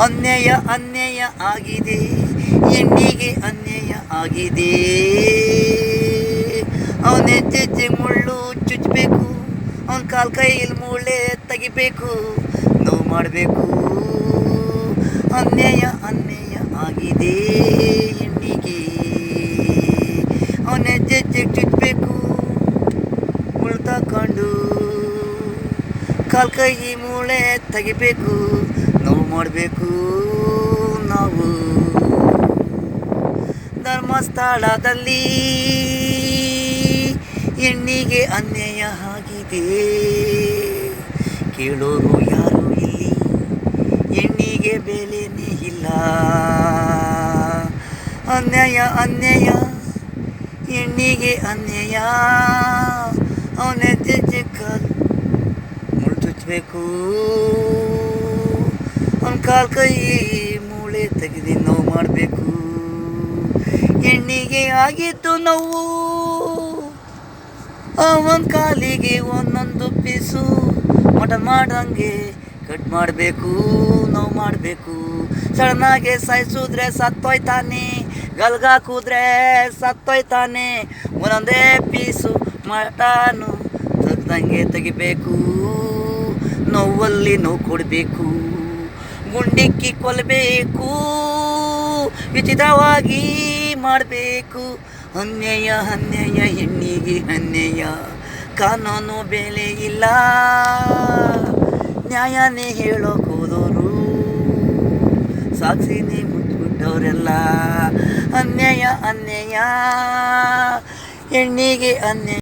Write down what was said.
ಅನ್ಯಾಯ ಅನ್ಯಾಯ ಆಗಿದೆ, ಹೆಣ್ಣಿಗೆ ಅನ್ಯಾಯ ಆಗಿದೆ. ಅವನ ಹೆಜ್ಜೆ ಮುಳ್ಳು ಚುಚ್ಚಬೇಕು, ಅವನ ಕಾಲ್ ಕೈಯಲ್ಲಿ ಮೂಳೆ ತೆಗಿಬೇಕು, ನೋವು ಮಾಡಬೇಕು. ಅನ್ಯಾಯ ಅನ್ಯಾಯ ಆಗಿದೆ ಹೆಣ್ಣಿಗೆ, ಅವನ ಹೆಜ್ಜೆ ಚುಚ್ಚಬೇಕು, ಮುಳ್ಳು ತಕೊಂಡು ಕಾಲ್ ಕೈ ಮೂಳೆ ತೆಗಿಬೇಕು, ನೋವು ಮಾಡಬೇಕು. ನಾವು ಧರ್ಮಸ್ಥಳದಲ್ಲಿ ಹೆಣ್ಣಿಗೆ ಅನ್ಯಾಯ ಆಗಿದೆ, ಕೇಳೋರು ಯಾರು ಇಲ್ಲಿ, ಹೆಣ್ಣಿಗೆ ಬೆಲೆನೇ ಇಲ್ಲ. ಅನ್ಯಾಯ ಅನ್ಯಾಯ ಹೆಣ್ಣಿಗೆ ಅನ್ಯಾಯ, ಅವನ ಹೆಜ್ಜೆ ಕಾಲು ಮುಳ್ಳು ಚುಚ್ಚಬೇಕು, ಅವನ ಕಾಲ್ ಕೈ ಮೂಳೆ ತೆಗೆದು ನೋವು ಮಾಡಬೇಕು. ಹೆಣ್ಣಿಗೆ ಆಗಿತ್ತು ನೋವು, ಅವನ ಕಾಲಿಗೆ ಒಂದೊಂದು ಪೀಸು ಮಟನ್ ಮಾಡಂಗೆ ಕಟ್ ಮಾಡಬೇಕು, ನೋವು ಮಾಡಬೇಕು. ಸಡನ್ನಾಗೆ ಸಾಯಿಸಿದ್ರೆ ಸತ್ತೋಯ್ತಾನೆ, ಗಲ್ಗಾಕುದ್ರೆ ಸತ್ತೋಯ್ತಾನೆ. ಒಂದೊಂದೇ ಪೀಸು ಮಟನು ತೆಗ್ದಂಗೆ ತೆಗಿಬೇಕು, ನೋವಲ್ಲಿ ನೋವು ಕೊಡಬೇಕು, ಗುಂಡಿಕ್ಕಿ ಕೊಲ್ಲಬೇಕು, ವಿಚಿತ್ರವಾಗಿ ಮಾಡಬೇಕು. ಅನ್ಯಾಯ ಅನ್ಯಾಯ ಹೆಣ್ಣಿಗೆ ಅನ್ಯಾಯ, ಕಾನೂನು ಬೆಲೆ ಇಲ್ಲ, ನ್ಯಾಯನೇ ಹೇಳೋಕೆ ಹೋದವರು ಸಾಕ್ಷಿನೇ ಮುಟ್ಬಿಟ್ಟವರೆಲ್ಲ. ಅನ್ಯಾಯ ಅನ್ಯಾಯ ಹೆಣ್ಣಿಗೆ ಅನ್ಯಾಯ.